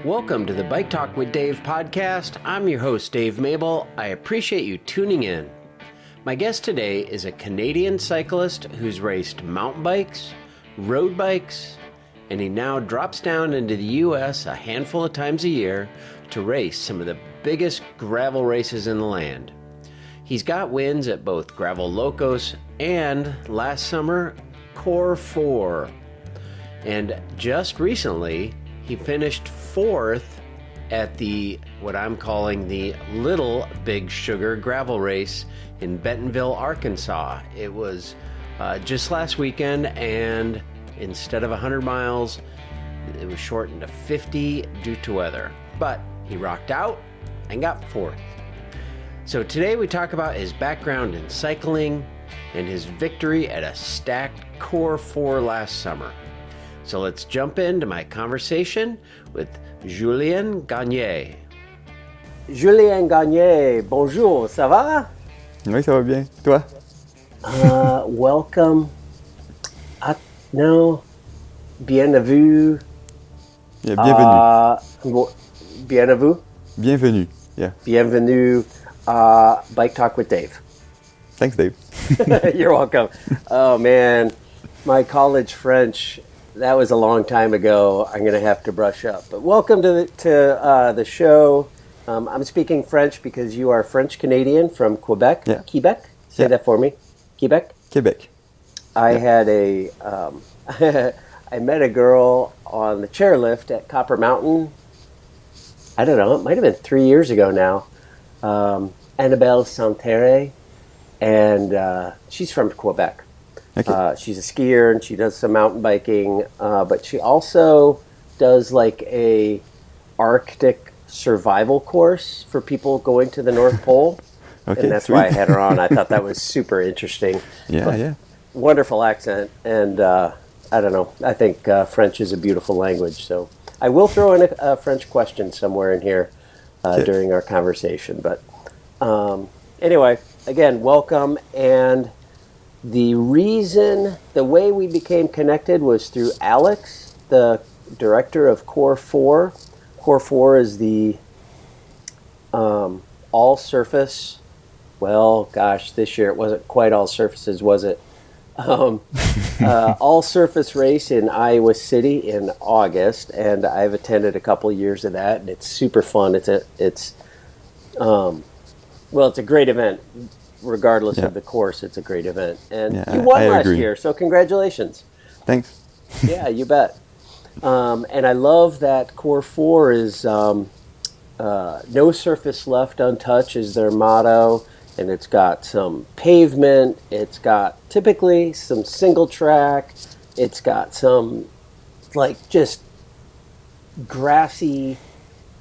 Welcome to the Bike Talk with Dave podcast. I'm your host, Dave Mabel. I appreciate you tuning in. My guest today is a Canadian cyclist who's raced mountain bikes, road bikes, and he now drops down into the U.S. a handful of times a year to race some of the biggest gravel races in the land. He's got wins at both Gravel Locos and, last summer, Core4. And just recently, he finished fourth at what I'm calling the Little Big Sugar gravel race in Bentonville, Arkansas. It was just last weekend, and instead of 100 miles, it was shortened to 50 due to weather. But he rocked out and got fourth. So today we talk about his background in cycling and his victory at a stacked Core4 last summer. So let's jump into my conversation with Julien Gagne. Julien Gagne, bonjour, ça va? Oui, ça va bien. Toi? Welcome. No, bienvenue. Yeah, bienvenue. Bienvenue? Bienvenue, yeah. Bienvenue, Bike Talk with Dave. Thanks, Dave. You're welcome. Oh, man, my college French... That was a long time ago. I'm going to have to brush up. But welcome to the show. I'm speaking French because you are French-Canadian from Quebec. Yeah. Quebec? Say that for me. Quebec? Quebec. I had I met a girl on the chairlift at Copper Mountain. I don't know. It might have been 3 years ago now. Annabelle Santerre. And she's from Quebec. Okay. She's a skier and she does some mountain biking, but she also does like a Arctic survival course for people going to the North Pole. Okay, and that's sweet. why I had her on. I thought that was super interesting. Yeah. Wonderful accent. And I don't know, I think French is a beautiful language. So I will throw in a French question somewhere in here during our conversation. But anyway, again, welcome. And the way we became connected was through Alex, the director of Core4. Core4 is the all-surface, well, gosh, this year it wasn't quite all surfaces, was it? All-surface race in Iowa City in August, and I've attended a couple years of that, and it's super fun. It's a great event. Regardless of the course, it's a great event. And you won last year, so congratulations. Thanks. Yeah, you bet. And I love that Core4 is no surface left untouched is their motto. And it's got some pavement. It's got typically some single track. It's got some just grassy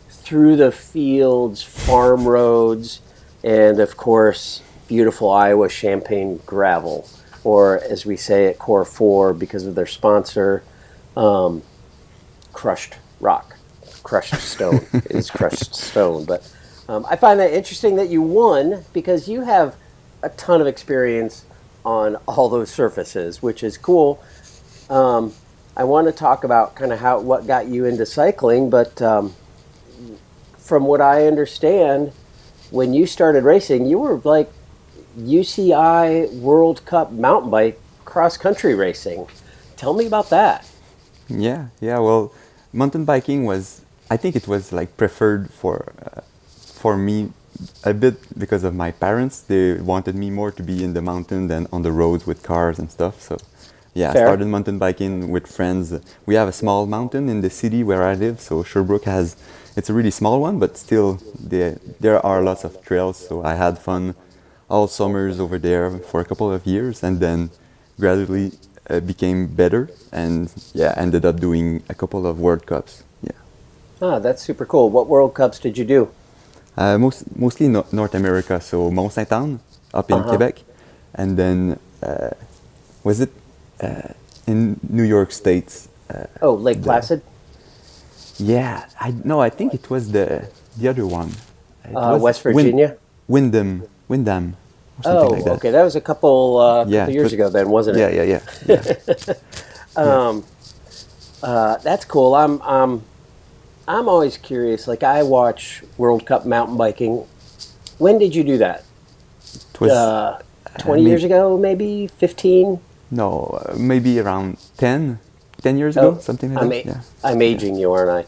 through the fields, farm roads, and of course, beautiful Iowa Champagne gravel, or as we say at Core4 because of their sponsor, crushed rock, crushed stone. It is crushed stone. But I find that interesting that you won because you have a ton of experience on all those surfaces, which is cool. I want to talk about kind of what got you into cycling, but from what I understand, when you started racing, you were like UCI World Cup mountain bike cross-country racing. Tell me about that. Yeah. Well, mountain biking I think it was like preferred for me a bit because of my parents. They wanted me more to be in the mountain than on the roads with cars and stuff. So yeah, Fair. I started mountain biking with friends. We have a small mountain in the city where I live, so Sherbrooke it's a really small one, but still there are lots of trails, so I had fun all summers over there for a couple of years, and then gradually became better, and ended up doing a couple of World Cups. Yeah. Ah, that's super cool. What World Cups did you do? Mostly North America, so Mont Saint-Anne up in Quebec, and then was it in New York State? Lake Placid? Yeah, I think it was the other one. West Virginia? Windham, or something like that. Okay, that was a couple years ago then, wasn't it? Yeah. That's cool. I'm always curious. Like I watch World Cup mountain biking. When did you do that? It was 20 years ago, maybe 15? no, maybe around 10 years ago, Oh, something like I'm that. Yeah, I'm aging you, aren't I?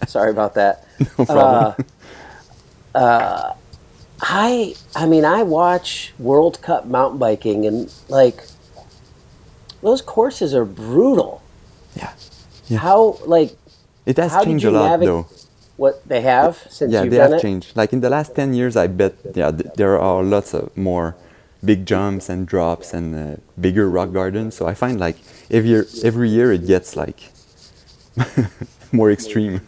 Sorry about that. no problem. I mean, I watch World Cup mountain biking, and like those courses are brutal. Yeah, yeah. How like It has how did changed a you lot, navigate though. what they have since Yeah, you've they done have it? changed. Like in the last 10 years, I bet, yeah, there are lots of more big jumps and drops and bigger rock gardens. So I find like every year it gets like more extreme.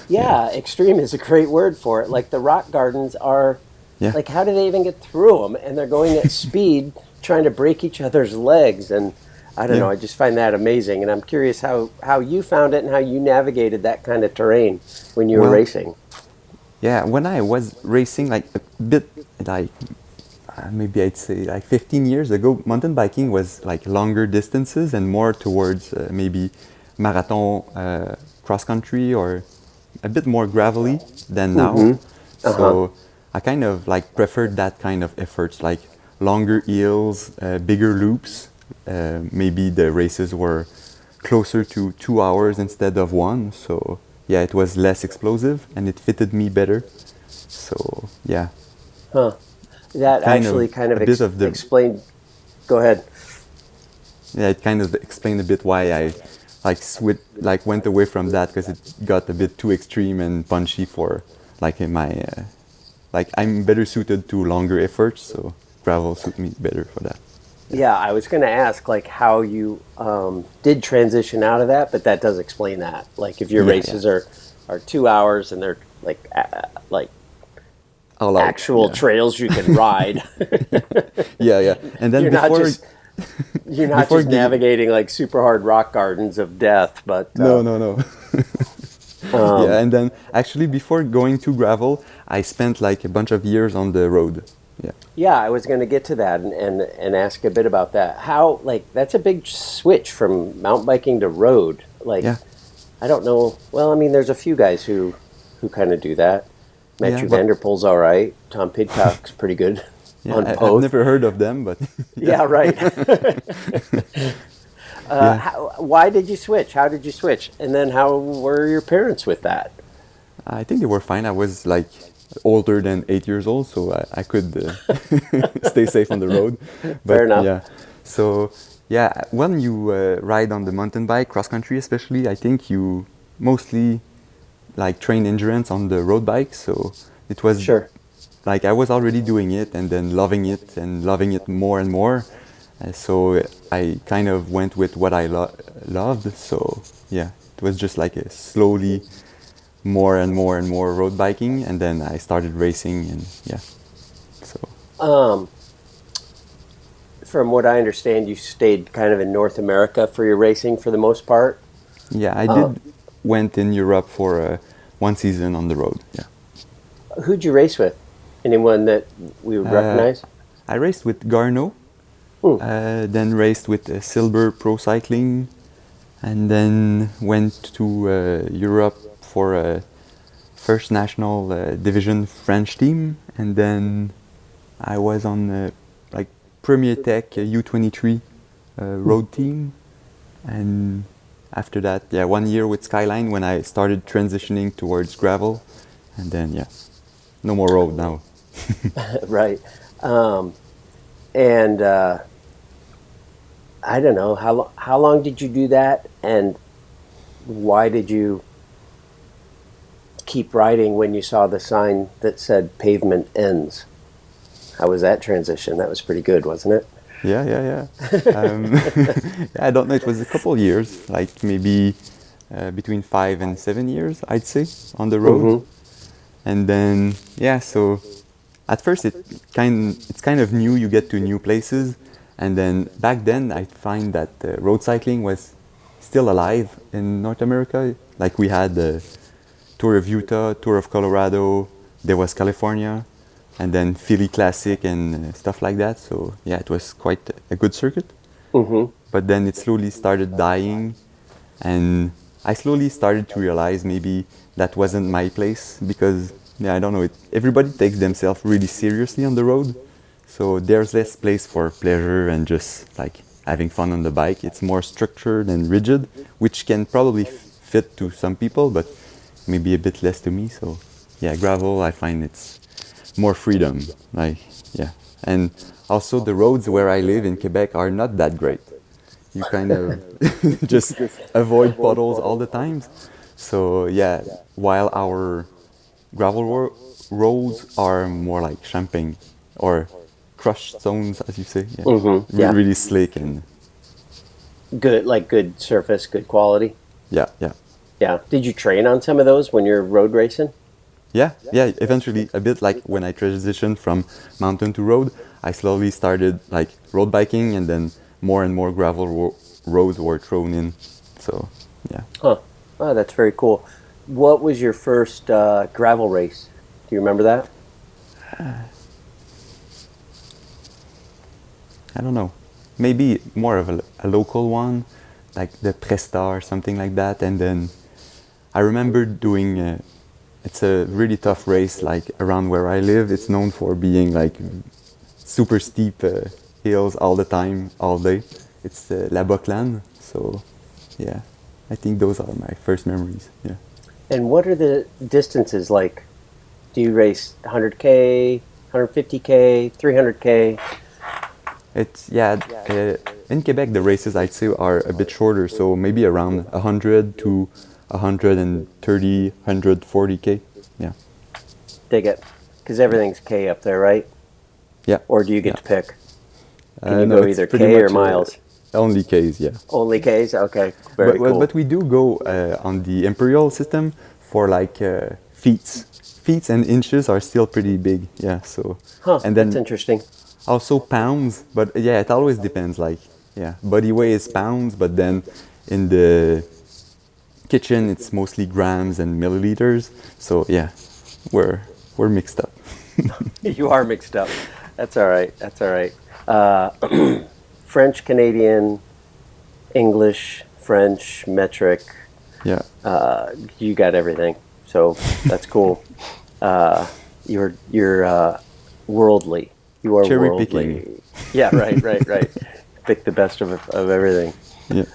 Yeah, Yeah, extreme is a great word for it. Like the rock gardens are, yeah, like how do they even get through them? And they're going at speed, trying to break each other's legs. And I don't yeah. know. I just find that amazing. And I'm curious how you found it and how you navigated that kind of terrain when you were Well, racing. yeah, when I was racing, like a bit, like maybe I'd say like 15 years ago, mountain biking was like longer distances and more towards maybe marathon, cross country, or a bit more gravelly than now. Uh huh. So I kind of like preferred that kind of efforts, like longer hills, bigger loops. Maybe the races were closer to 2 hours instead of one. So yeah, it was less explosive and it fitted me better. So yeah, Huh. That kind actually of kind a of bit of the explained. Go ahead. yeah, it kind of explained a bit why I like went away from that because it got a bit too extreme and punchy for like in my like I'm better suited to longer efforts, so gravel suit me better for that. Yeah, Yeah, I was going to ask like how you did transition out of that, but that does explain that. Like if your yeah, yeah. races are 2 hours and they're like All out. actual Yeah, trails you can ride. yeah, yeah. And then you're not before just you're not before just getting navigating like super hard rock gardens of death, but no, no, no. Yeah, um, and then actually before going to gravel, I spent like a bunch of years on the road. Yeah, yeah, I was going to get to that and ask a bit about that. How like that's a big switch from mountain biking to road. Like yeah, I don't know. Well, I mean, there's a few guys who kind of do that. yeah. Matthew But Vanderpool's all right. Tom Pidcock's pretty good yeah, on I've both. never heard of them, but yeah, Yeah, right. yeah. Why did you switch? How did you switch? And then how were your parents with that? I think they were fine. I was like older than 8 years old, so I could stay safe on the road. Fair But enough. yeah, so yeah, when you ride on the mountain bike, cross country especially, I think you mostly like train endurance on the road bike. So it was Sure. like I was already doing it and then loving it more and more. So I kind of went with what I loved. So yeah, it was just like a slowly more and more and more road biking, and then I started racing, and yeah. So Um, from what I understand, you stayed kind of in North America for your racing for the most part. yeah, I Um, did went in Europe for one season on the road. Yeah, who'd you race with? Anyone that we would uh, recognize? I raced with Garno, Hmm. then raced with Silver Pro Cycling, and then went to Europe for a first national division French team, and then I was on like Premier Tech U23 road team, and after that, yeah, 1 year with Skyline when I started transitioning towards gravel, and then yeah, no more road now. Right. Um, and I don't know how long did you do that, and why did you keep riding when you saw the sign that said pavement ends? How was that transition? That was pretty good, wasn't it? Yeah, yeah, yeah. Yeah, I don't know. It was a couple of years, like maybe between 5 and 7 years, I'd say, on the road. Mm-hmm. And then yeah, so at first it's kind of new. You get to new places, and then back then I find that road cycling was still alive in North America. Like we had the Tour of Utah, Tour of Colorado, there was California, and then Philly Classic and stuff like that. So yeah, it was quite a good circuit. Mm-hmm. But then it slowly started dying, and I slowly started to realize maybe that wasn't my place because, yeah, I don't know, everybody takes themselves really seriously on the road. So there's less place for pleasure and just like having fun on the bike. It's more structured and rigid, which can probably fit to some people, but maybe a bit less to me. So yeah, gravel, I find it's more freedom. Like, yeah. And also the roads where I live in Quebec are not that great. You kind of just avoid puddles all the times. So yeah, while our roads are more like champagne or crushed stones, as you say. Yeah, Yeah. really slick and Good, like good surface, good quality. yeah, yeah, Yeah. Did you train on some of those when you're road racing? yeah, yeah. Eventually, a bit like when I transitioned from mountain to road, I slowly started like road biking, and then more and more roads were thrown in. So yeah. Huh. Oh, that's very cool. What was your first gravel race? Do you remember that? I don't know, maybe more of a local one, like the Presta or something like that. And then I remember doing, it's a really tough race, like around where I live. It's known for being like super steep hills all the time, all day. It's La Boclane. So yeah, I think those are my first memories. Yeah. And what are the distances like? Do you race 100K, 150K, 300K? It's yeah. In Quebec, the races I'd say are a bit shorter, so maybe around 100 to 130, 140K. Yeah. Dig it. Because everything's K up there, right? Yeah. Or do you get to pick? Can you no, go it's either pretty K or much, miles? Only Ks, yeah. Only Ks? Okay. Very cool. But we do go on the imperial system for like feet. Feet and inches are still pretty big, yeah. So Huh, and then that's interesting. also pounds, but yeah, it always depends. Like yeah, body weight is pounds, but then in the kitchen it's mostly grams and milliliters. So yeah, we're mixed up. You are mixed up. That's all right. That's all right. French, Canadian, English, French, metric. Yeah. You got everything. So that's cool. You're worldly. You are Cherry worldly. picking. Yeah, right. Pick the best of everything. Yeah.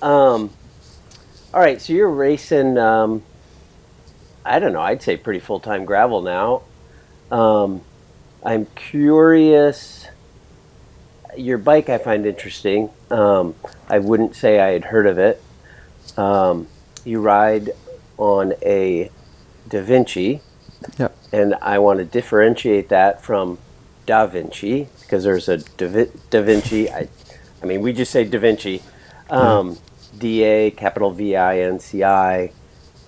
All right, so you're racing. I don't know. I'd say pretty full-time gravel now. I'm curious. Your bike, I find interesting. I wouldn't say I had heard of it. You ride on a Da Vinci, Yeah. and I want to differentiate that from Da Vinci because there's a Da Vinci. I mean, we just say Da Vinci, DA capital VINCI,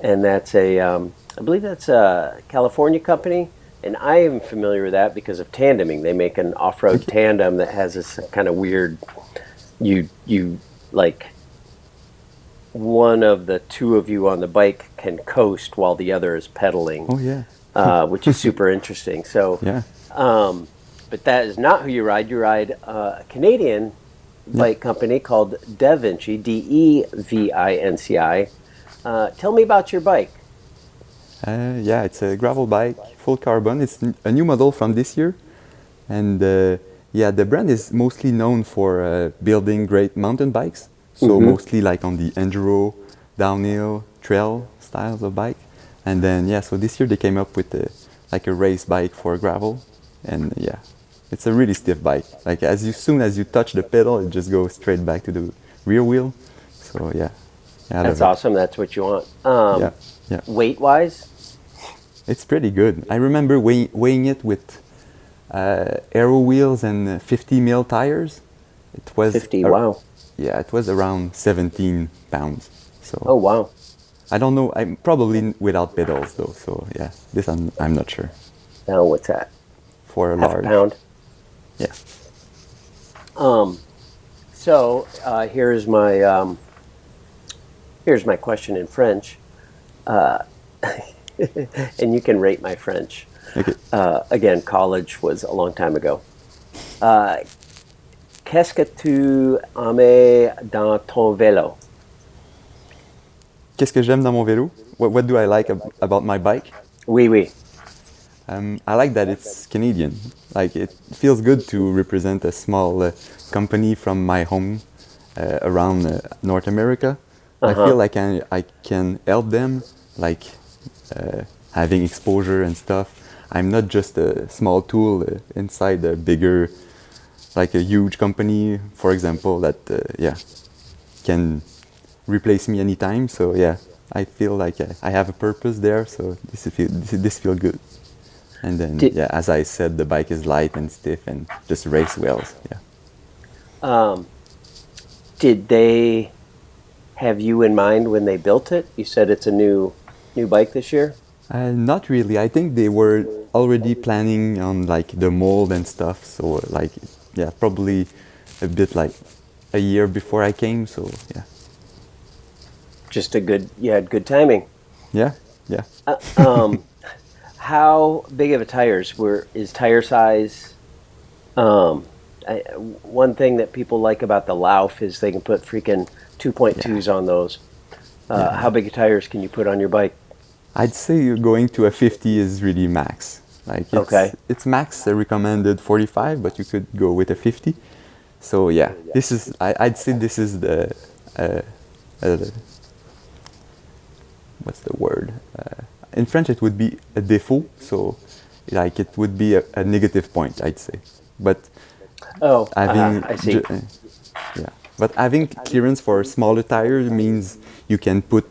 and that's I believe that's a California company, and I am familiar with that because of tandeming. They make an off-road tandem that has this kind of weird, you like one of the two of you on the bike can coast while the other is pedaling. Oh yeah. Which is super interesting. So, Yeah. but that is not who you ride. You ride a Canadian bike company called Da Vinci, DEVINCI. Tell me about your bike. Yeah, it's a gravel bike, full carbon. It's a new model from this year, and yeah, the brand is mostly known for building great mountain bikes. So mostly like on the enduro, downhill, trail styles of bike. And then yeah, so this year they came up with like a race bike for gravel, and yeah, it's a really stiff bike. Like soon as you touch the pedal, it just goes straight back to the rear wheel. So yeah, That's awesome. That's what you want. yeah. Weight wise, It's pretty good. I remember weighing it with aero wheels and 50 mil tires. It was 50. Wow. Yeah, it was around 17 pounds. So Oh wow. I don't know. I'm probably without pedals though. So yeah, this I'm not sure. Now what's that? For a Half large. a pound. Yeah. So here's my question in French, and you can rate my French. Okay. Again, college was a long time ago. Qu'est-ce que tu aimes dans ton vélo? Qu'est-ce que j'aime dans mon vélo? What do I like about my bike? Oui, oui. I like that it's Canadian. Like it feels good to represent a small company from my home around North America. I feel like I can help them, like having exposure and stuff. I'm not just a small tool inside a bigger, like a huge company, for example, that can replace me anytime. So yeah, I feel like I have a purpose there. So this feel good. And then as I said, the bike is light and stiff and just race well. So, yeah. Did they have you in mind when they built it? You said it's a new bike this year? Not really. I think they were already planning on like the mold and stuff. So like, yeah, probably a bit like a year before I came. So yeah. You had good timing. Yeah, yeah. How big of a is tire size? One thing that people like about the Lauf is they can put freaking 2.2s on those. How big of tires can you put on your bike? I'd say going to a 50 is really max. Like it's max recommended 45, but you could go with a 50. So yeah, I'd say this is the what's the word? In French, it would be a défaut. So like it would be a negative point, I'd say. But I see. But having clearance for smaller tires means you can put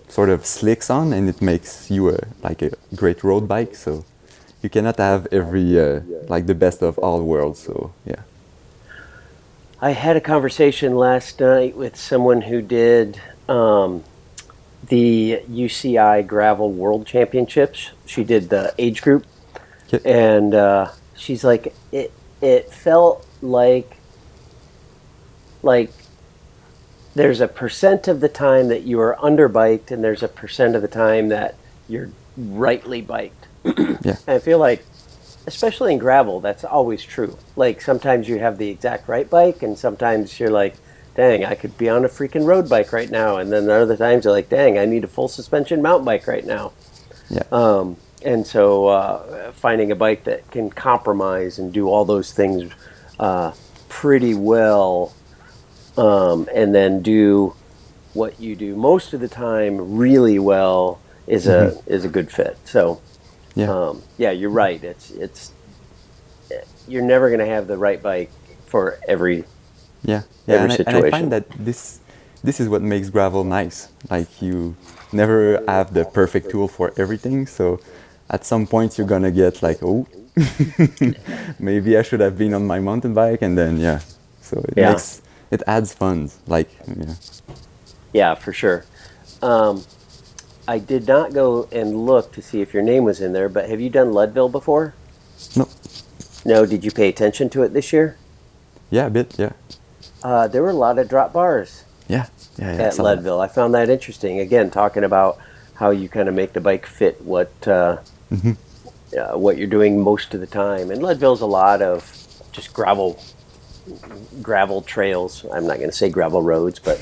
sort of slicks on, and it makes you like a great road bike. So you cannot have every like the best of all worlds. So yeah. I had a conversation last night with someone who did the UCI Gravel World Championships. She did the age group, and she's like, it felt like there's a percent of the time that you are underbiked, and there's a percent of the time that you're rightly biked. Yeah. And I feel like, especially in gravel, that's always true. Like sometimes you have the exact right bike, and sometimes you're like, dang, I could be on a freaking road bike right now. And then other times you're like, dang, I need a full suspension mountain bike right now. Yeah. And so finding a bike that can compromise and do all those things pretty well, and then do what you do most of the time really well is a good fit. So you're right. It's you're never going to have the right bike for every situation. And I find that this is what makes gravel nice. Like you never have the perfect tool for everything. So at some point you're gonna get like, oh, maybe I should have been on my mountain bike, and then so it adds fun. Like yeah, for sure. I did not go and look to see if your name was in there, but have you done Leadville before? No. No, did you pay attention to it this year? Yeah, a bit, yeah. There were a lot of drop bars at Leadville. I found that interesting. Again, talking about how you kind of make the bike fit what you're doing most of the time. And Leadville's a lot of just gravel trails. I'm not going to say gravel roads, but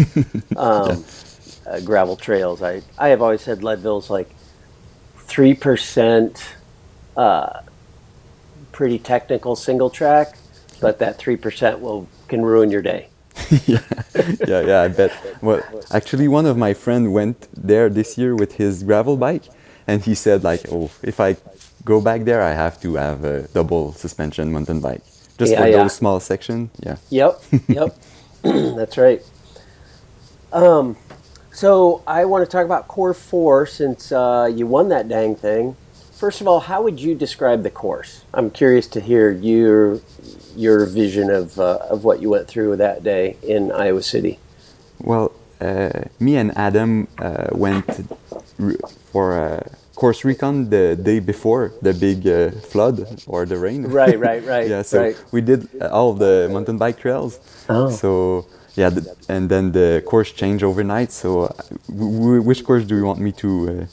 gravel trails. I have always said Leadville's like 3% pretty technical single track, but that 3% can ruin your day. I bet. Well, actually, one of my friends went there this year with his gravel bike, and he said like, oh, if I go back there, I have to have a double suspension mountain bike, just for those small sections. Yeah. Yep. That's right. So I want to talk about Core4 since you won that dang thing. First of all, how would you describe the course? I'm curious to hear your vision of what you went through that day in Iowa City. Well, me and Adam went for a course recon the day before the big flood or the rain. Right. Yeah, so we did all the mountain bike trails. Oh. So and then the course changed overnight. So which course do you want me to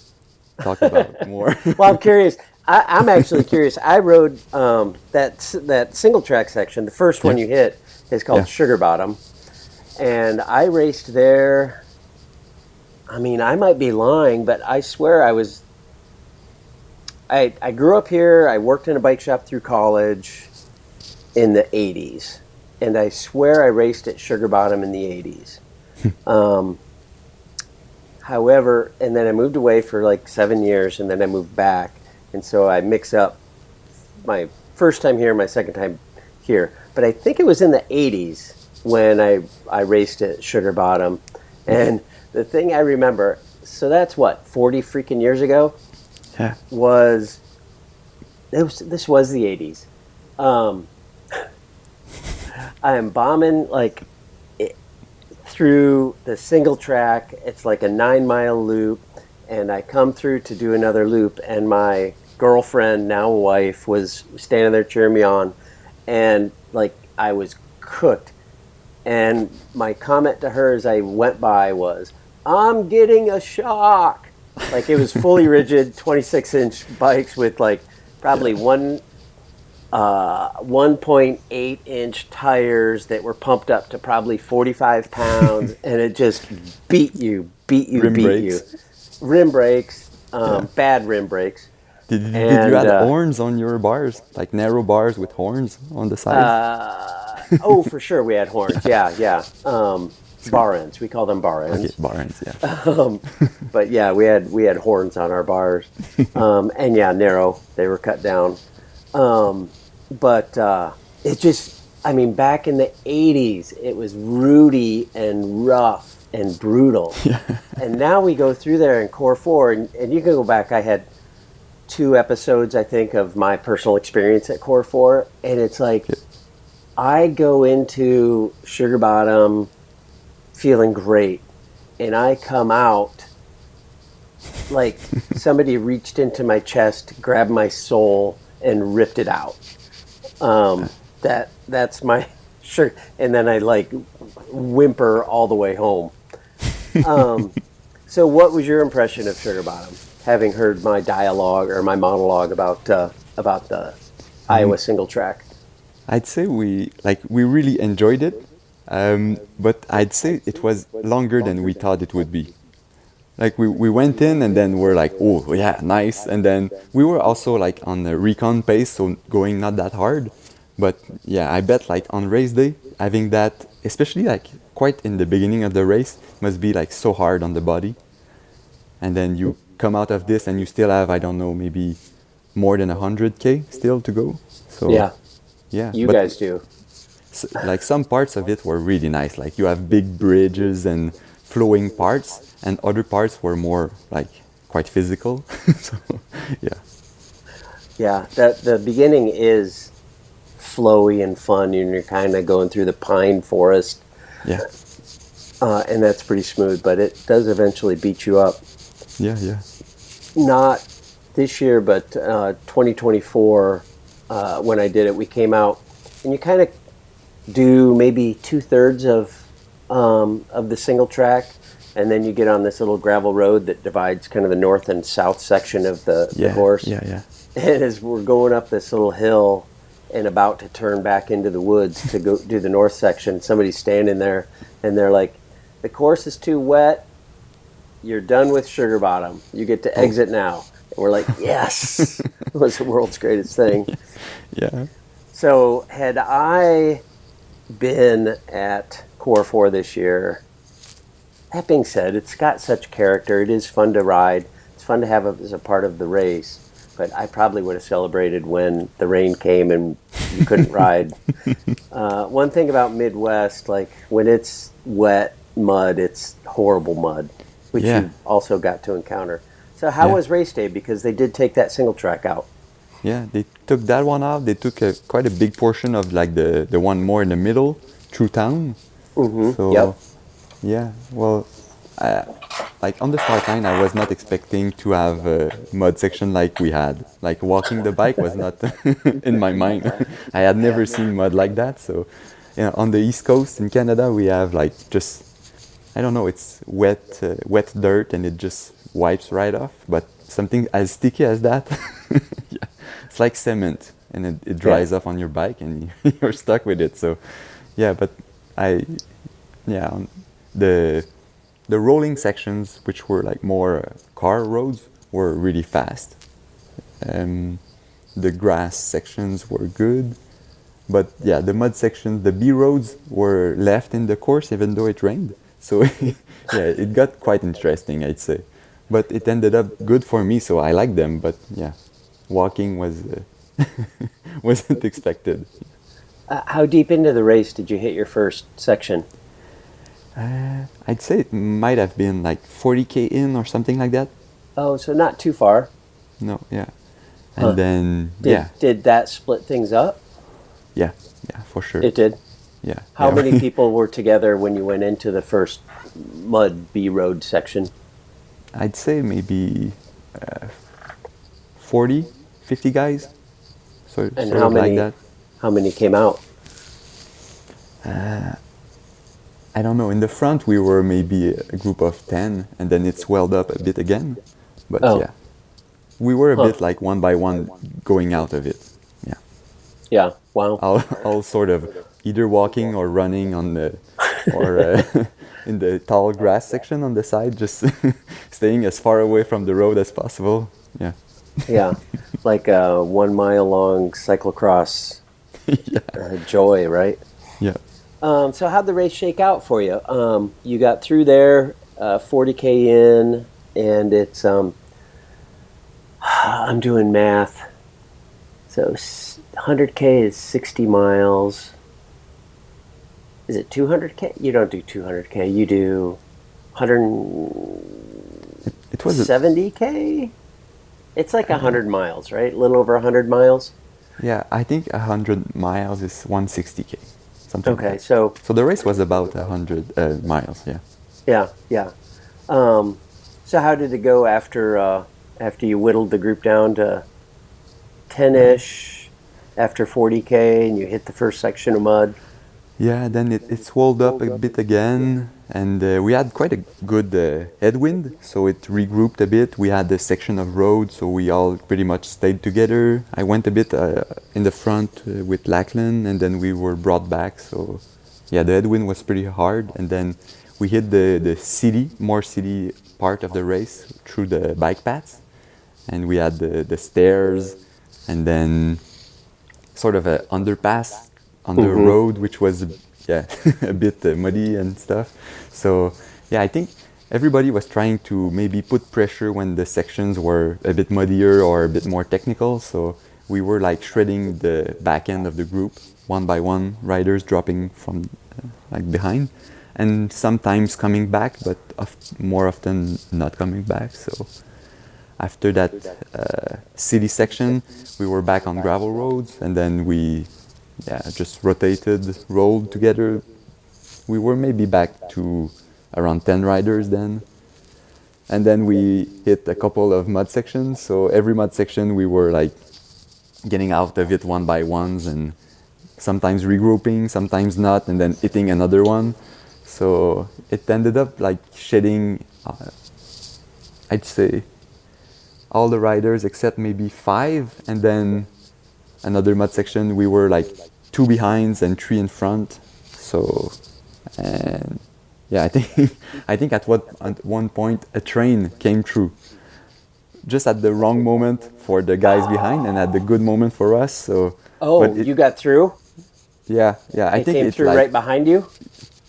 talk about more? Well, I'm curious. I'm actually curious. I rode that single track section. The first one you hit is called Sugar Bottom, and I raced there. I mean, I might be lying, but I swear I grew up here. I worked in a bike shop through college in the 80s. And I swear I raced at Sugar Bottom in the 80s. However, and then I moved away for like 7 years, and then I moved back. And so I mix up my first time here, my second time here. But I think it was in the 80s when I raced at Sugar Bottom. And the thing I remember, so that's what, 40 freaking years ago? Yeah. This was the 80s. I am bombing like through the single track. It's like a 9-mile loop, and I come through to do another loop, and my girlfriend, now wife, was standing there cheering me on, and like I was cooked. And my comment to her as I went by was, "I'm getting a shock." Like, it was fully rigid 26-inch bikes with like probably 1.8-inch tires that were pumped up to probably 45 pounds, and it just beat you. Rim brakes, bad rim brakes. Did you add horns on your bars, like narrow bars with horns on the sides? Oh, for sure, we had horns. Yeah. Bar ends. We call them bar ends. Okay, bar ends, yeah. But yeah, we had horns on our bars, and yeah, narrow. They were cut down. But it just, I mean, back in the 80s, it was rooty and rough and brutal. Yeah. And now we go through there in Core4, and you can go back. I had 2 episodes, I think, of my personal experience at Core4, and it's like, I go into Sugar Bottom feeling great, and I come out like somebody reached into my chest, grabbed my soul, and ripped it out. That's my shirt, and then I like whimper all the way home. So what was your impression of Sugar Bottom, having heard my dialogue or my monologue about the Iowa single track? I'd say we really enjoyed it, but I'd say it was longer than we thought it would be. Like we went in and then we're like, oh yeah, nice. And then we were also like on the recon pace, so going not that hard. But yeah, I bet like on race day, having that, especially like quite in the beginning of the race, must be like so hard on the body. And then you come out of this and you still have, I don't know, maybe more than 100K still to go. So yeah, you guys do. Like some parts of it were really nice. Like you have big bridges and flowing parts, and other parts were more like quite physical. So yeah, that the beginning is flowy and fun, and you're kind of going through the pine forest, and that's pretty smooth, but it does eventually beat you up. Not this year, but 2024, when I did it, we came out, and you kind of do maybe 2/3 of the single track, and then you get on this little gravel road that divides kind of the north and south section of the course. And as we're going up this little hill and about to turn back into the woods to go do the north section, somebody's standing there, and they're like, "The course is too wet. You're done with Sugar Bottom. You get to exit now." And we're like, yes! It was the world's greatest thing. Yeah. So had I been at Core4 this year, that being said, it's got such character. It is fun to ride. It's fun to have as a part of the race. But I probably would have celebrated when the rain came and you couldn't ride. One thing about Midwest, like when it's wet mud, it's horrible mud, which you also got to encounter. So how was race day? Because they did take that single track out. Yeah, they took that one out. They took quite a big portion of like the one more in the middle through town. Mm-hmm. So yeah, well, like on the start line, I was not expecting to have a mud section like we had. Like walking the bike was not in my mind. I had never seen mud like that. So on the East Coast in Canada, we have like just, I don't know, it's wet dirt and it just wipes right off. But something as sticky as that, it's like cement, and it dries off on your bike and you're stuck with it. So yeah, but the rolling sections, which were like more car roads, were really fast. The grass sections were good, but yeah, the mud sections, the B roads were left in the course even though it rained. So yeah, it got quite interesting, I'd say. But it ended up good for me, so I liked them. But yeah, walking was wasn't expected. How deep into the race did you hit your first section? I'd say it might have been like 40K in or something like that. Oh, so not too far. No, yeah. Huh. And then, Did that split things up? yeah, for sure. It did. Yeah. How yeah. many people were together when you went into the first mud B road section? I'd say maybe 40, 50 guys. So And sort how of many? like that. How many came out? I don't know. In the front, we were maybe a group of 10, and then it swelled up a bit again. But Oh. yeah, we were a Huh. bit like one by one going out of it. Yeah, Yeah. Wow. all sort of either walking or running on the, or in the tall grass section on the side, just staying as far away from the road as possible. Yeah. Yeah. Like a 1 mile long cyclocross joy, right? Yeah. So how'd the race shake out for you? You got through there, 40K in, and it's, I'm doing math. So 100K is 60 miles. Is it 200K? You don't do 200K. You do It was 170K? It's like 100 miles, right? A little over 100 miles? yeah. I think 100 miles is 160K. Something like Okay, that. so So the race was about 100 miles. Yeah. yeah. So how did it go after you whittled the group down to 10-ish, after 40K, and you hit the first section of mud? Yeah, then it swelled up a bit again, and we had quite a good headwind, so it regrouped a bit. We had a section of road, so we all pretty much stayed together. I went a bit in the front with Lachlan, and then we were brought back. So yeah, the headwind was pretty hard, and then we hit the more city part of the race through the bike paths, and we had the stairs, and then sort of a underpass on the road, which was a bit muddy and stuff. So yeah, I think everybody was trying to maybe put pressure when the sections were a bit muddier or a bit more technical. So we were like shredding the back end of the group one by one, riders dropping from like behind, and sometimes coming back, but more often not coming back. So after that city section, we were back on gravel roads, and then we just rotated, rolled together. We were maybe back to around 10 riders then. And then we hit a couple of mud sections. So every mud section we were like getting out of it one by ones, and sometimes regrouping, sometimes not, and then hitting another one. So it ended up like shedding, I'd say, all the riders except maybe 5, and then another mud section we were like 2 behinds and 3 in front. So and yeah, I think at one point a train came through just at the wrong moment for the guys behind and at the good moment for us. So You got through? yeah, I It think came it through like, right behind you?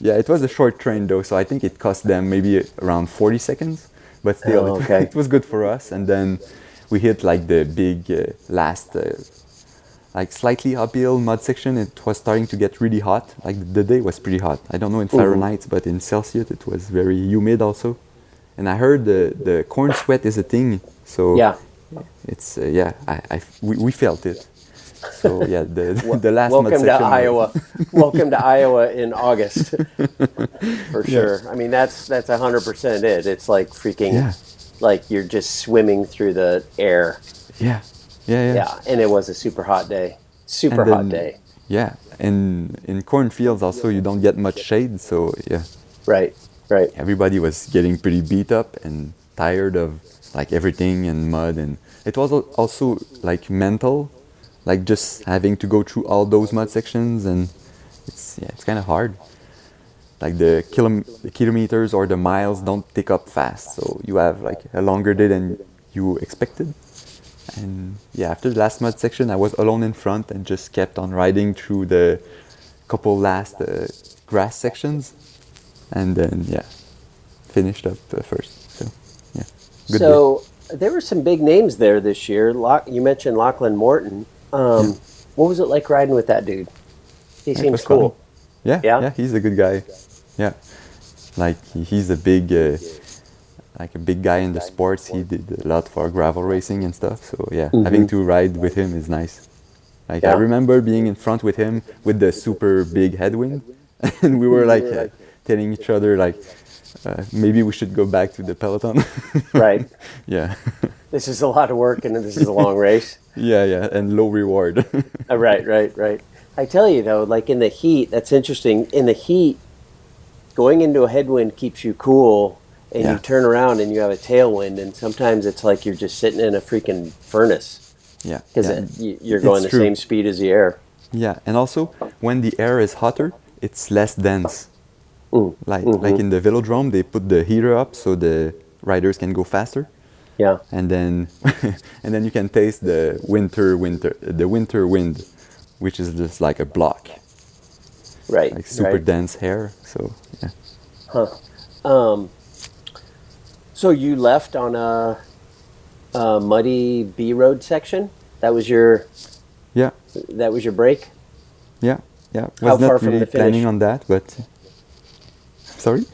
yeah, it was a short train though, so I think it cost them maybe around 40 seconds, but still Oh, okay. it was good for us. And then we hit like the big last like slightly uphill mud section. It was starting to get really hot. Like the day was pretty hot. I don't know in Fahrenheit, but in Celsius it was very humid also. And I heard the corn sweat is a thing. So Yeah. it's we felt it. So yeah, the last mud Welcome to section. Iowa. Welcome to Iowa in August. For sure. I mean, that's 100% it. It's like freaking, like you're just swimming through the air. Yeah. Yeah, and it was a super hot day. Super hot day. Yeah, and in cornfields also you don't get much shade, so yeah. Right. Everybody was getting pretty beat up and tired of like everything and mud, and it was also like mental, like just having to go through all those mud sections, and it's kind of hard. like the kilometers or the miles don't tick up fast, so you have like a longer day than you expected. And yeah, after the last mud section, I was alone in front and just kept on riding through the couple last grass sections, and then yeah, finished up first. So yeah, good So there were some big names there this year. You mentioned Lachlan Morton. What was it like riding with that dude? He It seems was cool. fun. Yeah, Yeah? yeah, he's a good guy. Yeah, like he's a big, like a big guy in the sports. He did a lot for gravel racing and stuff. So yeah, having to ride with him is nice. Like I Yeah. remember being in front with him with the super big headwind, and we were like telling each other like maybe we should go back to the peloton. Right. Yeah, This is a lot of work and this is a long race. yeah, yeah, and low reward. Right. I tell you though, like in the heat, that's interesting. In the heat, going into a headwind keeps you cool, and Yeah. you turn around and you have a tailwind, and sometimes it's like you're just sitting in a freaking furnace Yeah, because yeah. you're going It's the true. same speed as the air. Yeah, and also when the air is hotter, it's less dense. Like in the velodrome, they put the heater up so the riders can go faster, Yeah. and then and then you can taste the winter wind, which is just like a block, Right. like super right. dense hair. So yeah, So you left on a muddy B road section. That was your yeah, break. yeah, yeah. How Was far not from really the finish? planning on that, but sorry.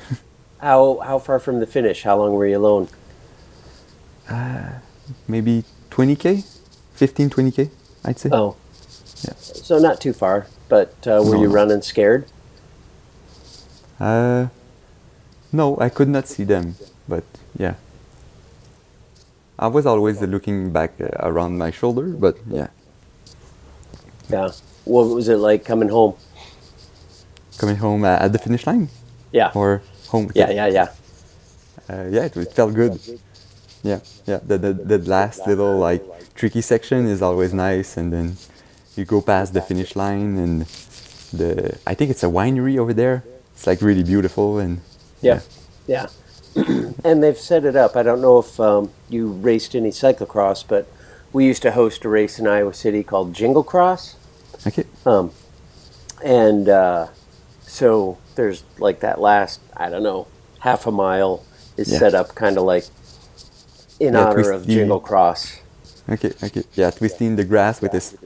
How far from the finish? How long were you alone? Maybe 20K, 15, 20K, I'd say. Oh, Yeah. so not too far. But were No, you no. running scared? No, I could not see them, but yeah. I was always looking back around my shoulder, but yeah, Yeah. What was it like coming home? coming home at the finish line Yeah. or home. Yeah. Yeah, it felt good. Yeah, yeah. The last little like tricky section is always nice, and then you go past the finish line, and I think it's a winery over there. It's like really beautiful, and Yeah. And they've set it up. I don't know if you raced any cyclocross, but we used to host a race in Iowa City called Jingle Cross. okay. And so there's like that last, I don't know, half a mile is Yeah. set up kind of like in Yeah, honor of twisty. Jingle Cross. Okay. Yeah, twisting the grass with this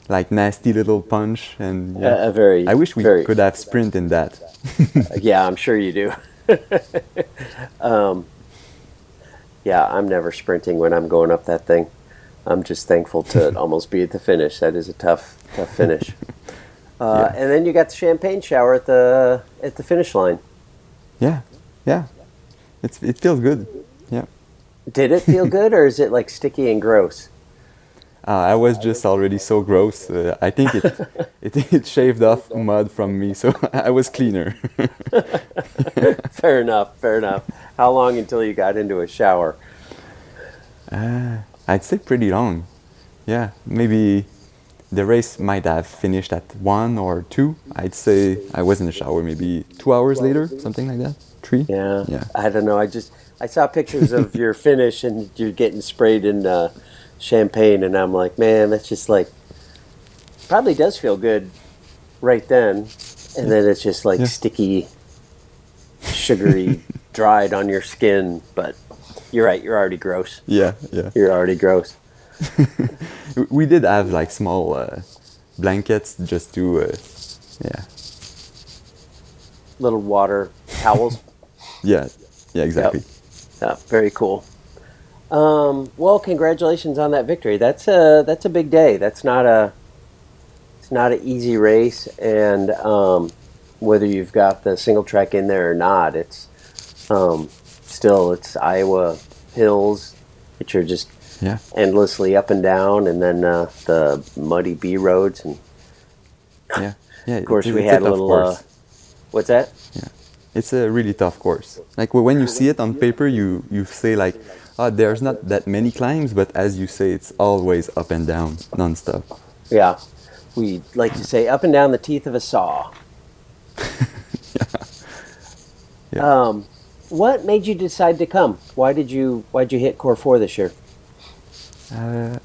like nasty little punch, and yeah. A very, I wish we very, could have sprint in that. Yeah, I'm sure you do. Yeah, I'm never sprinting when I'm going up that thing. I'm just thankful to almost be at the finish. That is a tough finish. Yeah. And then you got the champagne shower at the finish line. Yeah, yeah. It feels good. Yeah. Did it feel good, or is it like sticky and gross? I was just already so gross. I think it shaved off mud from me, so I was cleaner. Fair enough. How long until you got into a shower? I'd say pretty long. Yeah, maybe the race might have finished at 1 or 2. I'd say I was in the shower maybe 2 hours later, something like that. 3. Yeah. Yeah. I don't know. I saw pictures of your finish and you're getting sprayed in champagne, and I'm like, man, that's just like, probably does feel good right then, and then it's just like Yeah. sticky, sugary, dried on your skin. But you're right. You're already gross. Yeah. You're already gross. We did have like small blankets just to, yeah, Little water towels. yeah, exactly. Yeah, very cool. Well, congratulations on that victory. That's a big day. It's not an easy race, and whether you've got the single track in there or not, it's still it's Iowa hills, which are just Yeah, endlessly up and down, and then the muddy B roads, and yeah. of course it's we a had a tough little. course. What's that? Yeah, it's a really tough course. Like when you see it on paper, you say like, oh, there's not that many climbs, but as you say, it's always up and down, nonstop. Yeah, we like to say up and down the teeth of a saw. Yeah. What made you decide to come? Why'd you hit Core 4 this year?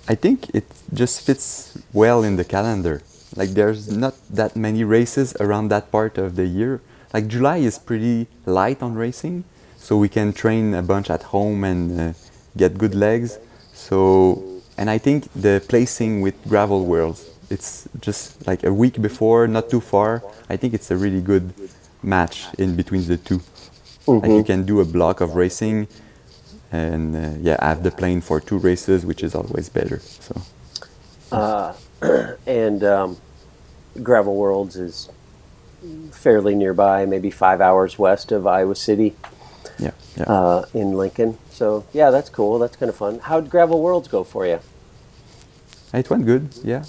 I think it just fits well in the calendar. Like there's not that many races around that part of the year. Like July is pretty light on racing, so we can train a bunch at home and get good legs. So, and I think the placing with Gravel Worlds, it's just like a week before, not too far. I think it's a really good match in between the two. Like you can do a block of racing and yeah, have the plane for 2 races, which is always better. So And Gravel Worlds is fairly nearby, maybe 5 hours west of Iowa City, yeah. in Lincoln. So yeah, that's cool. That's kind of fun. How'd Gravel Worlds go for you? It went good, yeah.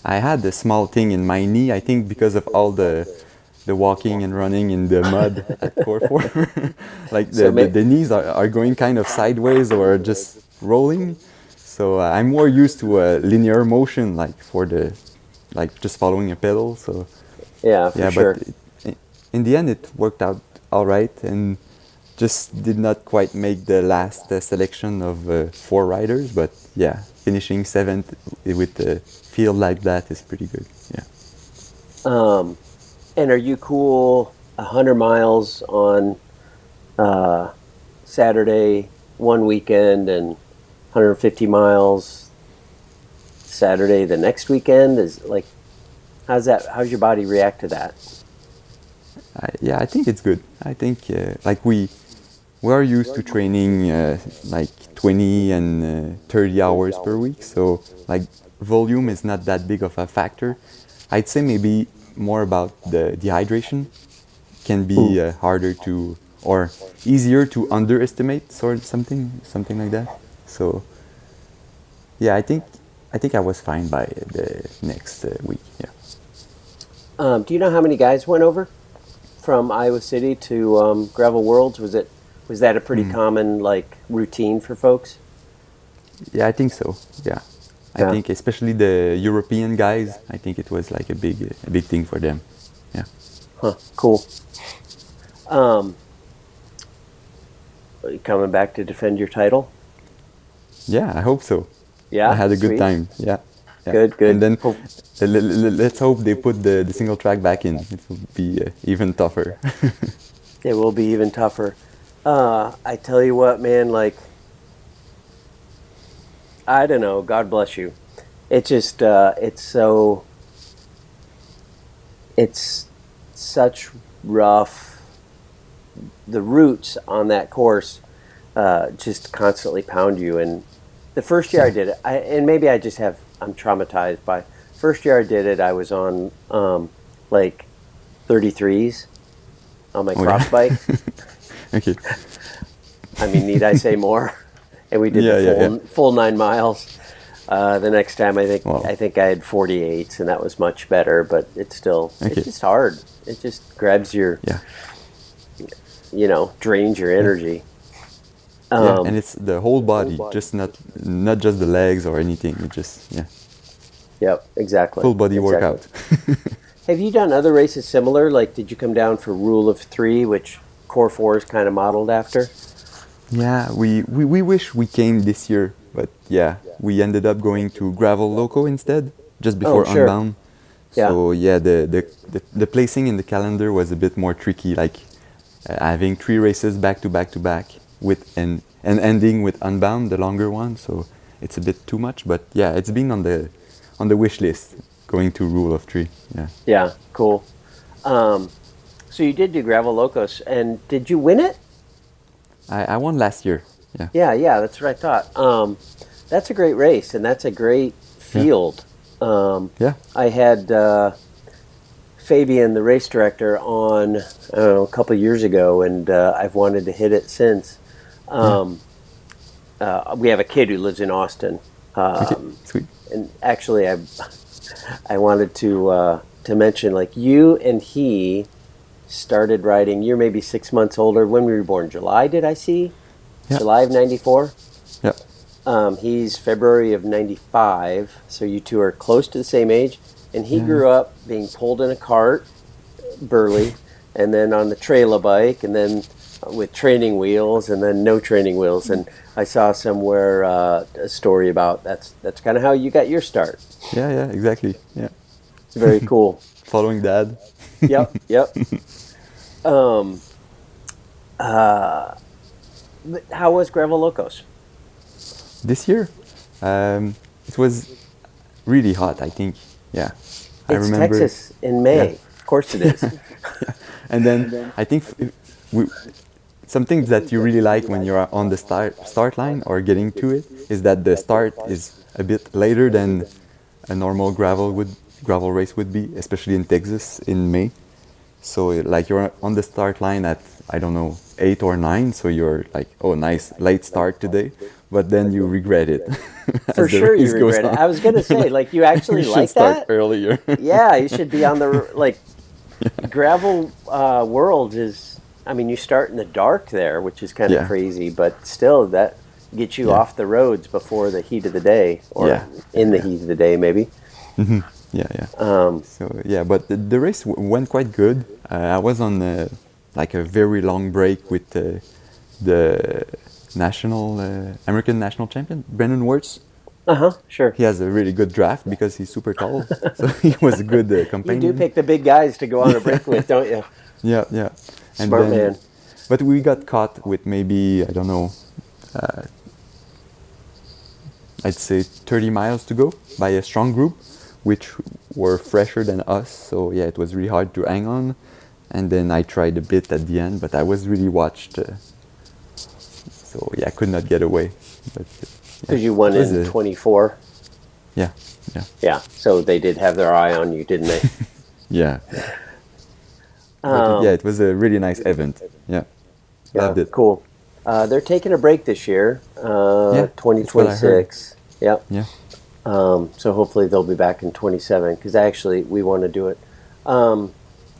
I had a small thing in my knee, I think because of all the walking and running in the mud at Core4. Like the knees are going kind of sideways or just rolling. So I'm more used to a linear motion, like just following a pedal. So Yeah, for sure. But in the end it worked out all right, and just did not quite make the last selection of 4 riders. But yeah, finishing 7th with a field like that is pretty good. Yeah. And are you cool 100 miles on Saturday one weekend and 150 miles Saturday the next weekend? Is like, how's your body react to that? Yeah, I think it's good. I think like we are used to training like 20 and 30 hours per week, so like volume is not that big of a factor. I'd say maybe more about the dehydration can be harder to, or easier to underestimate, sort of something like that. So yeah, I think I was fine by the next week. Yeah. Do you know how many guys went over from Iowa City to Gravel Worlds? Was that a pretty common like routine for folks? Yeah, I think so. Yeah. I think especially the European guys, I think it was like a big thing for them. Yeah. Huh. Cool. Are you coming back to defend your title? Yeah, I hope so. Yeah. I had a good Sweet. time. Yeah. Good. And then let's hope they put the single track back in. It will be even tougher. It will be even tougher. I tell you what, man, like, I don't know, God bless you. It just, it's such rough, the roots on that course just constantly pound you. And the first year I did it, and maybe I'm traumatized by, first year I did it, I was on like 33s on my cross bike. Okay. I mean, need I say more? And we did the full 9 miles. The next time, I think I had 48s, and that was much better. But it's still, it's just hard. It just grabs your, drains your energy. And it's the whole body, just not just the legs or anything. It just Yep, exactly. Full body workout. Have you done other races similar? Like, did you come down for Rule of 3, which Core4 is kind of modeled after? Yeah, we wish we came this year, but yeah, we ended up going to Gravel Loco instead, just before Unbound. So yeah, the placing in the calendar was a bit more tricky, like having 3 races back to back to back with and ending with Unbound, the longer one. So it's a bit too much, but yeah, it's been on the wish list, going to Rule of 3. Yeah. Yeah, cool. So you did do Gravel Locos, and did you win it? I won last year. Yeah. Yeah, that's what I thought. That's a great race, and that's a great field. I had Fabian, the race director, on a couple of years ago, and I've wanted to hit it since. We have a kid who lives in Austin. Sweet. And actually, I wanted to mention, like, you and he started riding. You're maybe 6 months older. When we were born, July, did I see? July of 94? Yep. He's February of 95, so you two are close to the same age. And he grew up being pulled in a cart, burly, and then on the trailer bike, and then with training wheels, and then no training wheels. And I saw somewhere a story about that's kind of how you got your start. Yeah, exactly. Yeah. It's very cool. Following Dad. Yep. But how was Gravel Locos? This year, it was really hot, I think. Yeah. I It's remember. Texas in May. Yeah. Of course it is. And then I think something that you really like when you're on the start line or getting to it is that the start is a bit later than a normal gravel race would be, especially in Texas in May. So like you're on the start line at, I don't know, 8 or 9, so you're like, oh, nice late start today, but then you regret it. For sure you regret it. I was going to say, like, you actually you like should start that? earlier. Yeah, you should be on the, like, gravel world is, I mean, you start in the dark there, which is kind of crazy, but still that gets you off the roads before the heat of the day, or in the heat of the day, maybe. Mm-hmm. Yeah. So yeah, but the race went quite good. I was on like a very long break with the national American national champion Brendan Wirtz. Sure. He has a really good draft because he's super tall, so he was a good companion. You do pick the big guys to go on a break with, don't you? Yeah. And Smart man. But we got caught with maybe, I don't know, I'd say 30 miles to go by a strong group, which were fresher than us. So yeah, it was really hard to hang on. And then I tried a bit at the end, but I was really watched. So yeah, I could not get away. Because you won in 24. Yeah. Yeah, so they did have their eye on you, didn't they? Yeah. Yeah, it was a really nice event. Yeah. Loved it. Cool. They're taking a break this year, 2026. Yep. Yeah. So hopefully they'll be back in 27, because actually we want to do it.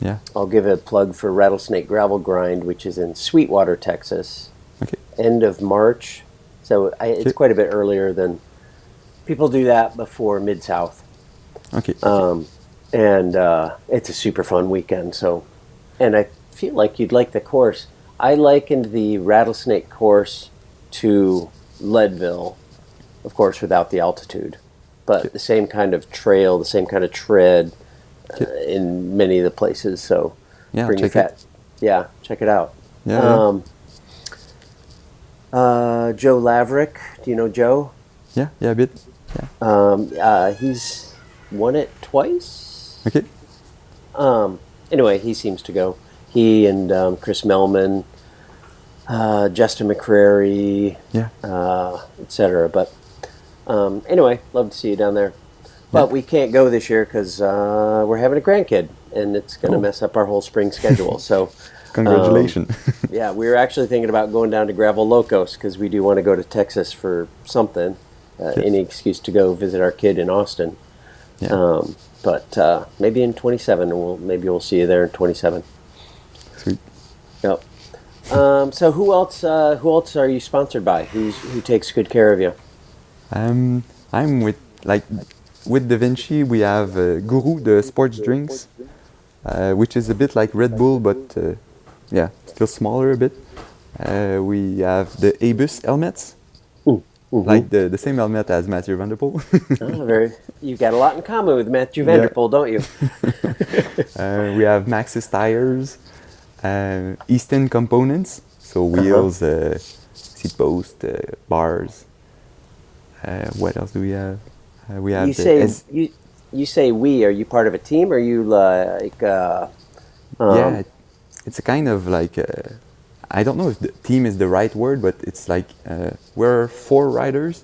Yeah. I'll give a plug for Rattlesnake Gravel Grind, which is in Sweetwater, Texas. Okay. End of March. So it's quite a bit earlier than people do that before Mid-South. Okay. And it's a super fun weekend. So, and I feel like you'd like the course. I likened the Rattlesnake course to Leadville, of course, without the altitude, but the same kind of trail, the same kind of tread in many of the places. So, check check it out. Yeah. Joe Laverick, do you know Joe? Yeah, a bit. Yeah. He's won it twice. Okay. Anyway, he seems to go. He and Chris Melman, Justin McCrary, etc. But anyway, love to see you down there. But we can't go this year because we're having a grandkid, and it's going to mess up our whole spring schedule. So, congratulations. Yeah, we were actually thinking about going down to Gravel Locos because we do want to go to Texas for something, any excuse to go visit our kid in Austin. Yeah. But maybe in 27, and maybe we'll see you there in 27. Sweet. Yep. So who else are you sponsored by? Who takes good care of you? I'm with Da Vinci. We have Guru, the sports drinks, which is a bit like Red Bull, but still smaller a bit. We have the Abus helmets, like the same helmet as Mathieu van der Poel. You've got a lot in common with Mathieu van der Poel, don't you? We have Maxxis tires, Easton components, so wheels, seat post, bars. What else do we have? We have you say we. Are you part of a team? Or are you like? Yeah, it's a kind of like. I don't know if the team is the right word, but it's like we're 4 riders.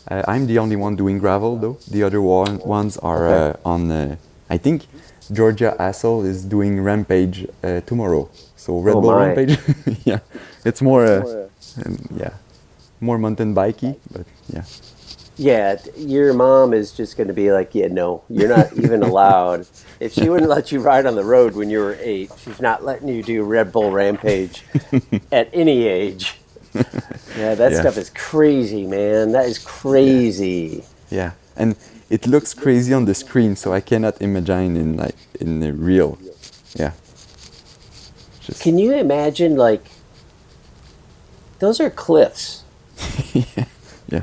I'm the only one doing gravel, though. The other ones are on. I think Georgia Hassel is doing Rampage tomorrow. So Red Bull Rampage. Yeah, it's more. More mountain bikey, but yeah. Yeah, your mom is just going to be like, yeah, no, you're not even allowed. If she wouldn't let you ride on the road when you were 8, she's not letting you do Red Bull Rampage at any age. Yeah, that stuff is crazy, man. That is crazy. Yeah, and it looks crazy on the screen, so I cannot imagine in the real. Yeah. Just Can you imagine, like, those are cliffs, yeah,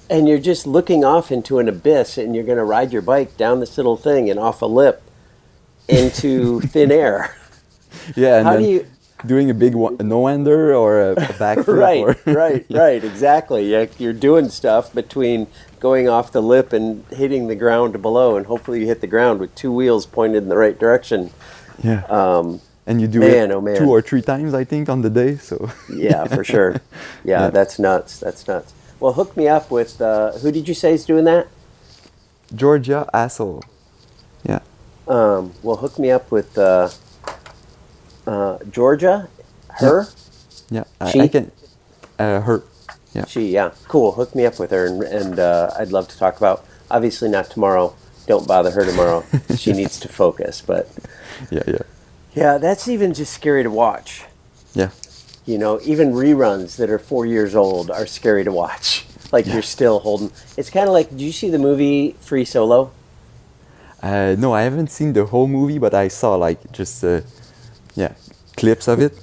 and you're just looking off into an abyss, and you're going to ride your bike down this little thing and off a lip into thin air. yeah, and How do then you? doing a big one, a no-ender or a backflip Right, or right, right. Exactly. You're doing stuff between going off the lip and hitting the ground below, and hopefully you hit the ground with two wheels pointed in the right direction. yeah. And you do Man, it oh man. 2 or 3 times, I think, on the day. So Yeah, for sure. Yeah, yeah, that's nuts. That's nuts. Well, hook me up with who did you say is doing that? Georgia Asshole. Yeah, Well, hook me up with Georgia. Her, yeah. she, I can. Her. Yeah, she. Yeah, cool. Hook me up with her, and I'd love to talk about. Obviously, not tomorrow. Don't bother her tomorrow. She needs to focus. But yeah, yeah, yeah, that's even just scary to watch. yeah. You know, even reruns that are 4 years old are scary to watch. Like you're still holding. It's kind of like. Did you see the movie Free Solo? No, I haven't seen the whole movie, but I saw like just yeah, clips of it.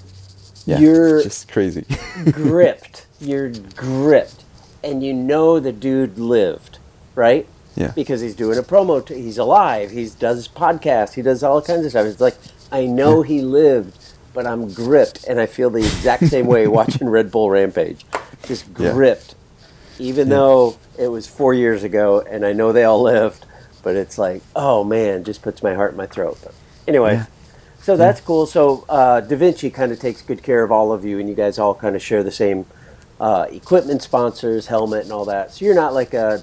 Yeah, You're just crazy. gripped. You're gripped, and you know the dude lived, right? Yeah, Because he's doing a promo. He's alive. He does podcasts. He does all kinds of stuff. It's like I know he lived, but I'm gripped, and I feel the exact same way watching Red Bull Rampage. Just Yeah. gripped, even though it was 4 years ago, and I know they all lived. But it's like, oh man, just puts my heart in my throat. But anyway, Yeah. so that's cool. So Da Vinci kind of takes good care of all of you, and you guys all kind of share the same equipment sponsors, helmet, and all that. So you're not like a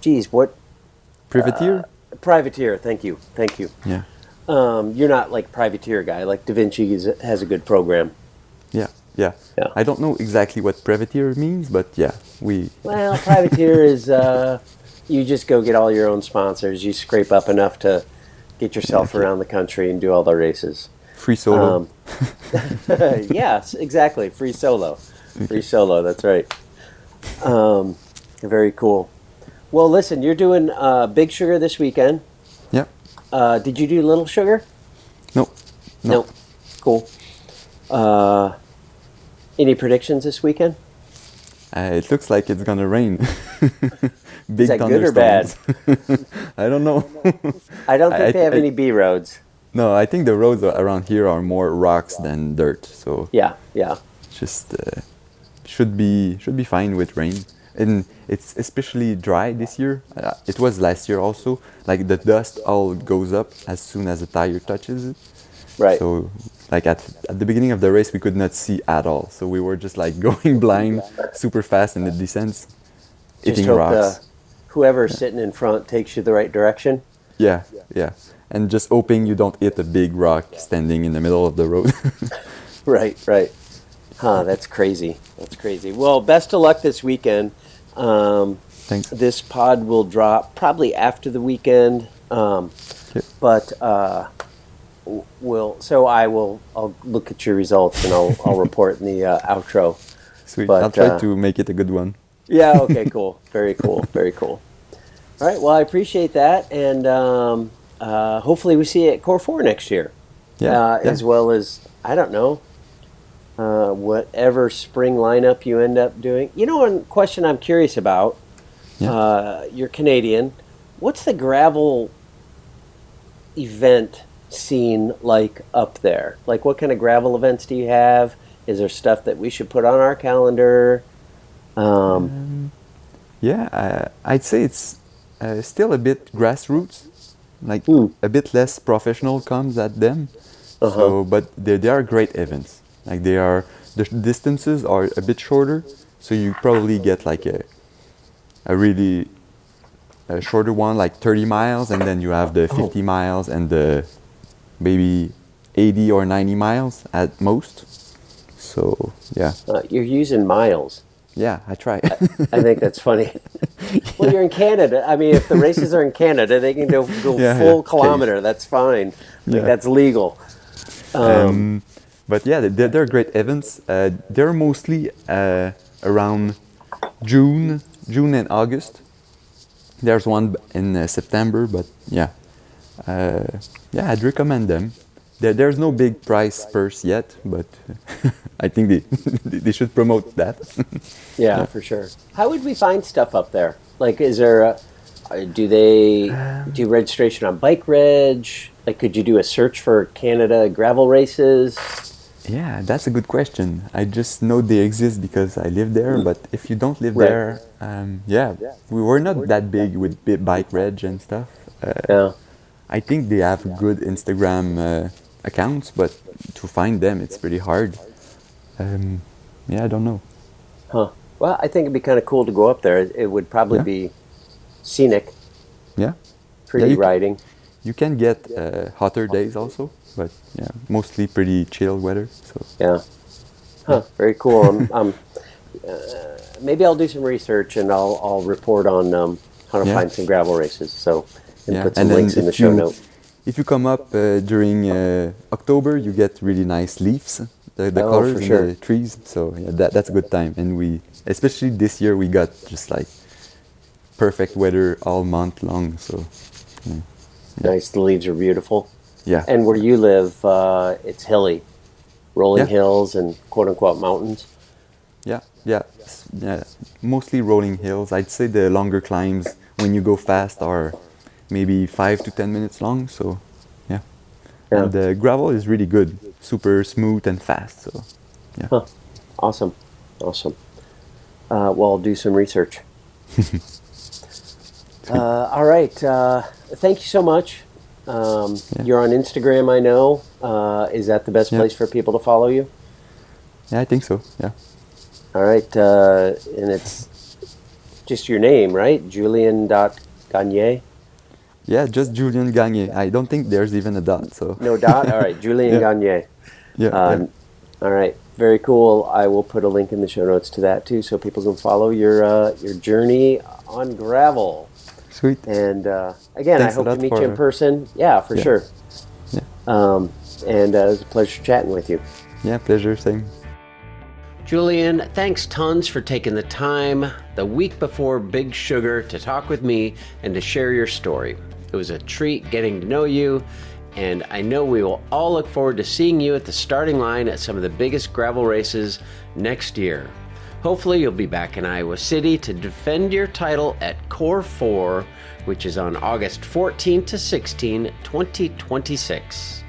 geez, what privateer. privateer? Thank you, thank you. Yeah, You're not like privateer guy. Like Da Vinci has a good program. yeah, yeah. Yeah. I don't know exactly what privateer means, but yeah, we. Well, privateer is you just go get all your own sponsors. You scrape up enough to get yourself around the country and do all the races. Free solo. Yes, exactly. Free solo. Free solo, that's right. Very cool. Well, listen, you're doing Big Sugar this weekend. Yeah. Did you do Little Sugar? No. No. Cool. Any predictions this weekend? It looks like it's gonna rain. Big Is that good or bad? thunderstorms. I don't know. I don't think I- they have I- any B roads. No, I think the roads around here are more rocks than dirt, so Yeah, yeah. just should be fine with rain. And it's especially dry this year. It was last year also. Like the dust all goes up as soon as the tire touches it. Right. So like at the beginning of the race we could not see at all. So we were just like going blind super fast in the descents, Just hitting hope rocks. whoever's sitting in front takes you the right direction. Yeah, yeah. And just hoping you don't hit a big rock standing in the middle of the road. Right, right. Huh, that's crazy. That's crazy. Well, best of luck this weekend. Thanks. This pod will drop probably after the weekend. Okay. But I'll look at your results and I'll report in the outro. Sweet. But, I'll try to make it a good one. Yeah, okay, cool. Very cool. Very cool. All right, well, I appreciate that. And hopefully we see you at Core4 next year. Yeah. Yeah. As well as, I don't know, whatever spring lineup you end up doing. You know, one question I'm curious about, you're Canadian. What's the gravel event scene like up there? Like, what kind of gravel events do you have? Is there stuff that we should put on our calendar? Yeah, I'd say it's still a bit grassroots, like a bit less professional comes at them. So, but they are great events. Like the distances are a bit shorter, so you probably get like a really shorter one, like 30 miles, and then you have the 50 miles and the maybe 80 or 90 miles at most. So yeah. You're using miles. Yeah, I try. I think that's funny. Well, you're in Canada. I mean, if the races are in Canada, they can go full kilometer. That's fine. Like, that's legal. But yeah, they're great events. They're mostly around June and August. There's one in September, but yeah, Yeah, I'd recommend them. There's no big price purse yet, but I think they they should promote that. Yeah, for sure. How would we find stuff up there? Like, is there do they do registration on Bike Reg? Like, could you do a search for Canada gravel races? Yeah, that's a good question. I just know they exist because I live there, but if you don't live Right. there, yeah, we were not that big with bike reg and stuff. Yeah. I think they have good Instagram accounts, but to find them, it's pretty hard. Yeah, I don't know. Huh. Well, I think it'd be kind of cool to go up there. It would probably Yeah. be scenic, Yeah, pretty you riding. you can get hotter days also, but yeah, mostly pretty chill weather. So Yeah. Huh. Very cool. Maybe I'll do some research and I'll report on how to Yeah. find some gravel races. So and yeah, put some and then links in the show note. if you come up during October, you get really nice leaves, the Oh, colors for in sure. the trees. So yeah, that's a good time. And especially this year, we got just like perfect weather all month long. So Nice. The leaves are beautiful. yeah, And where you live, it's hilly, rolling Yeah. hills and quote unquote mountains. yeah, mostly rolling hills. I'd say the longer climbs when you go fast are maybe 5 to 10 minutes long. So yeah, Yeah. and the gravel is really good, super smooth and fast. So yeah. Huh. Awesome. Awesome. Well, I'll do some research. All right. Thank you so much. You're on Instagram, I know. Is that the best Yeah. place for people to follow you? Yeah, I think so. Yeah. All right. And it's just your name, right? Julien.Gagne? Yeah, just Julien Gagne. I don't think there's even a dot. So No dot? All right. Julien Yeah. Gagne. yeah. All right. Very cool. I will put a link in the show notes to that too so people can follow your journey on gravel. Sweet. And again, Thanks I a hope to lot meet you for- in person. Yeah, for Yeah. sure. Yeah. And it was a pleasure chatting with you. Yeah, pleasure. Same. Julien, thanks tons for taking the time the week before Big Sugar to talk with me and to share your story. It was a treat getting to know you, and I know we will all look forward to seeing you at the starting line at some of the biggest gravel races next year. Hopefully you'll be back in Iowa City to defend your title at Core4, which is on August 14 to 16, 2026.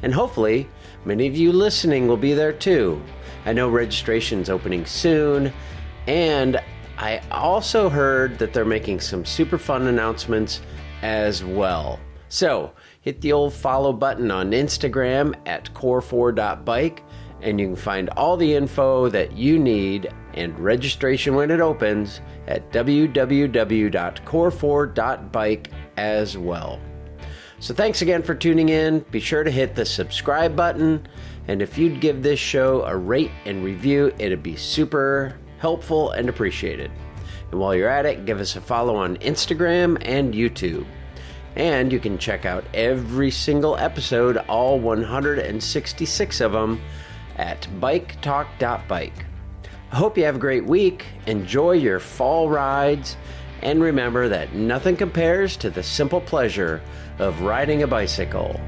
And hopefully many of you listening will be there too. I know registration's opening soon, and I also heard that they're making some super fun announcements as well. So hit the old follow button on Instagram at core4.bike, and you can find all the info that you need and registration when it opens at www.core4.bike as well. So thanks again for tuning in. Be sure to hit the subscribe button, and if you'd give this show a rate and review, it'd be super helpful and appreciated. And while you're at it, give us a follow on Instagram and YouTube. And you can check out every single episode, all 166 of them, at biketalk.bike. I hope you have a great week, enjoy your fall rides, and remember that nothing compares to the simple pleasure of riding a bicycle.